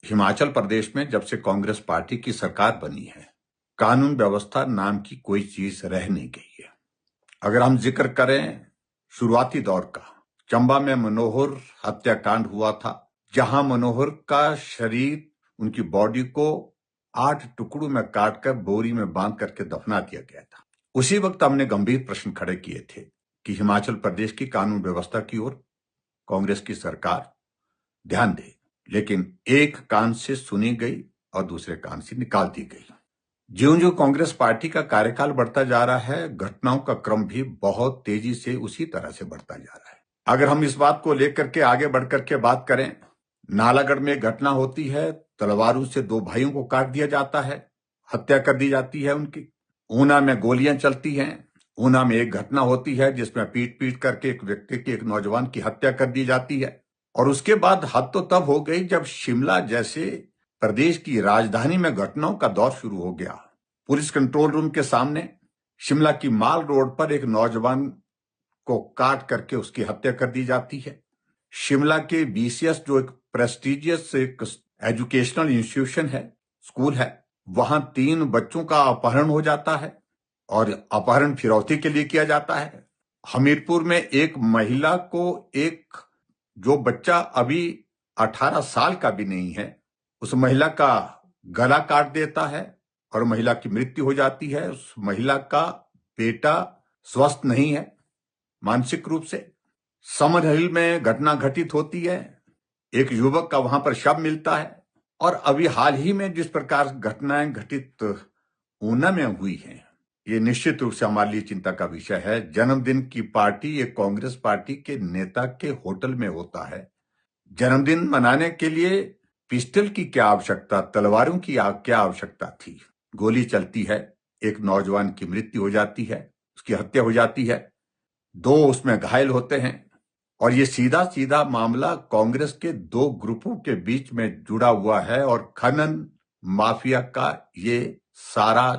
हिमाचल प्रदेश में जब से कांग्रेस पार्टी की सरकार बनी है, कानून व्यवस्था नाम की कोई चीज रह नहीं गई है। अगर हम जिक्र करें शुरुआती दौर का, चंबा में मनोहर हत्याकांड हुआ था, जहां मनोहर का शरीर, उनकी बॉडी को 8 टुकड़ों में काटकर बोरी में बांध करके दफना दिया गया था। उसी वक्त हमने गंभीर प्रश्न खड़े किए थे कि हिमाचल प्रदेश की कानून व्यवस्था की ओर कांग्रेस की सरकार ध्यान दे, लेकिन एक कान से सुनी गई और दूसरे कान से निकाल दी गई। ज्यों-ज्यों कांग्रेस पार्टी का कार्यकाल बढ़ता जा रहा है, घटनाओं का क्रम भी बहुत तेजी से उसी तरह से बढ़ता जा रहा है। अगर हम इस बात को लेकर के आगे बढ़कर के बात करें, नालागढ़ में घटना होती है, तलवारों से 2 भाइयों को काट दिया जाता है, हत्या कर दी जाती है उनकी। ऊना में गोलियां चलती हैं। ऊना में एक घटना होती है जिसमें पीट करके एक व्यक्ति की, एक नौजवान की हत्या कर दी जाती है। और उसके बाद हद तो तब हो गई जब शिमला जैसे प्रदेश की राजधानी में घटनाओं का दौर शुरू हो गया। पुलिस कंट्रोल रूम के सामने शिमला की माल रोड पर एक नौजवान को काट करके उसकी हत्या कर दी जाती है। शिमला के बीसीएस, जो एक प्रेस्टिजियस एक एजुकेशनल इंस्टीट्यूशन है, स्कूल है, वहां 3 बच्चों का अपहरण हो जाता है और अपहरण फिरौती के लिए किया जाता है। हमीरपुर में एक महिला को, एक जो बच्चा अभी 18 साल का भी नहीं है, उस महिला का गला काट देता है और महिला की मृत्यु हो जाती है। उस महिला का बेटा स्वस्थ नहीं है मानसिक रूप से। समर हिल में घटना घटित होती है, एक युवक का वहां पर शव मिलता है। और अभी हाल ही में जिस प्रकार घटनाएं घटित ऊना में हुई हैं, ये निश्चित रूप से हमारे लिए चिंता का विषय है। जन्मदिन की पार्टी ये कांग्रेस पार्टी के नेता के होटल में होता है। जन्मदिन मनाने के लिए पिस्टल की क्या आवश्यकता, तलवारों की क्या आवश्यकता थी? गोली चलती है, एक नौजवान की मृत्यु हो जाती है, उसकी हत्या हो जाती है, 2 उसमें घायल होते हैं। और ये सीधा सीधा मामला कांग्रेस के 2 ग्रुपों के बीच में जुड़ा हुआ है और खनन माफिया का ये सारा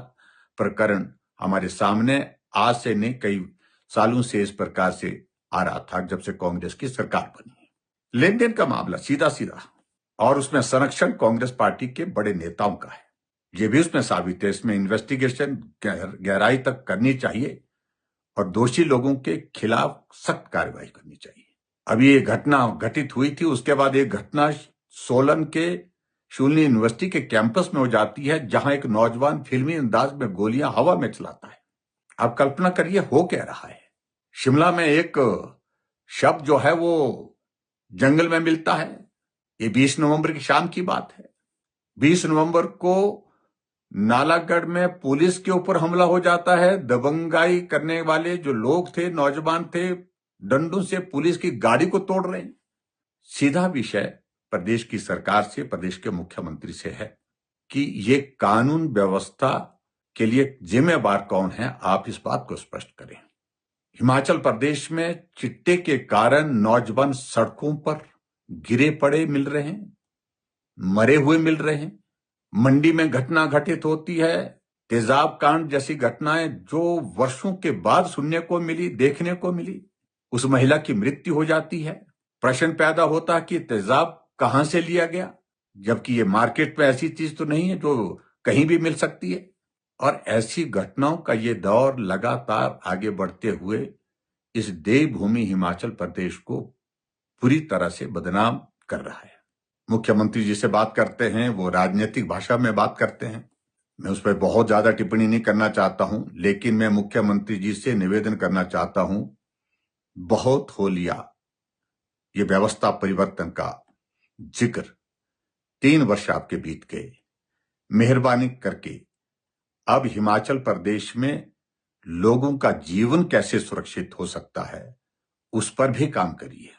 प्रकरण हमारे सामने आज से नहीं, कई सालों से इस प्रकार से आ रहा था जब से कांग्रेस की सरकार बनी है। लेन देन का मामला सीधा सीधा, और उसमें संरक्षण कांग्रेस पार्टी के बड़े नेताओं का है। ये भी उसमें साबित है। इसमें इन्वेस्टिगेशन गहराई तक करनी चाहिए और दोषी लोगों के खिलाफ सख्त कार्रवाई करनी चाहिए। अभी ये घटना घटित हुई थी, उसके बाद एक घटना सोलन के शूलिनी यूनिवर्सिटी के कैंपस में हो जाती है, जहां एक नौजवान फिल्मी अंदाज में गोलियां हवा में चलाता है। आप कल्पना करिए हो क्या रहा है। शिमला में एक शव जो है वो जंगल में मिलता है। ये 20 नवंबर की शाम की बात है। 20 नवंबर को नालागढ़ में पुलिस के ऊपर हमला हो जाता है। दबंगाई करने वाले जो लोग थे, नौजवान थे, डंडों से पुलिस की गाड़ी को तोड़ रहे हैं। सीधा विषय प्रदेश की सरकार से, प्रदेश के मुख्यमंत्री से है कि ये कानून व्यवस्था के लिए जिम्मेवार कौन है, आप इस बात को स्पष्ट करें। हिमाचल प्रदेश में चिट्टे के कारण नौजवान सड़कों पर गिरे पड़े मिल रहे हैं, मरे हुए मिल रहे हैं। मंडी में घटना घटित होती है, तेजाब कांड जैसी घटनाएं जो वर्षों के बाद सुनने को मिली, देखने को मिली। उस महिला की मृत्यु हो जाती है। प्रश्न पैदा होता कि तेजाब कहां से लिया गया, जबकि ये मार्केट में ऐसी चीज तो नहीं है जो कहीं भी मिल सकती है। और ऐसी घटनाओं का ये दौर लगातार आगे बढ़ते हुए इस देवभूमि हिमाचल प्रदेश को पूरी तरह से बदनाम कर रहा है। मुख्यमंत्री जी से बात करते हैं, वो राजनीतिक भाषा में बात करते हैं। मैं उस पर बहुत ज्यादा टिप्पणी नहीं करना चाहता हूं, लेकिन मैं मुख्यमंत्री जी से निवेदन करना चाहता हूं, बहुत हो लिया ये व्यवस्था परिवर्तन का जिक्र। 3 वर्ष आपके बीत गए। मेहरबानी करके अब हिमाचल प्रदेश में लोगों का जीवन कैसे सुरक्षित हो सकता है, उस पर भी काम करिए।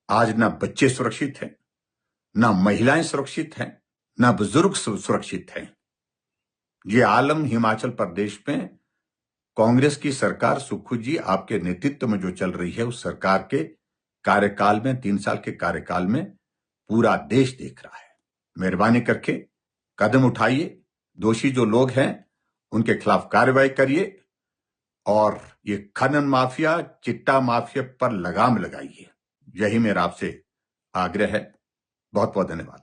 आज ना बच्चे सुरक्षित हैं, ना महिलाएं सुरक्षित हैं, ना बुजुर्ग सुरक्षित हैं। ये आलम हिमाचल प्रदेश में कांग्रेस की सरकार, सुक्खू जी आपके नेतृत्व में जो चल रही है, उस सरकार के कार्यकाल में, 3 साल के कार्यकाल में पूरा देश देख रहा है। मेहरबानी करके कदम उठाइए, दोषी जो लोग हैं उनके खिलाफ कार्रवाई करिए और ये खनन माफिया, चिट्टा माफिया पर लगाम लगाइए। यही मेरा आपसे आग्रह है। बहुत बहुत धन्यवाद।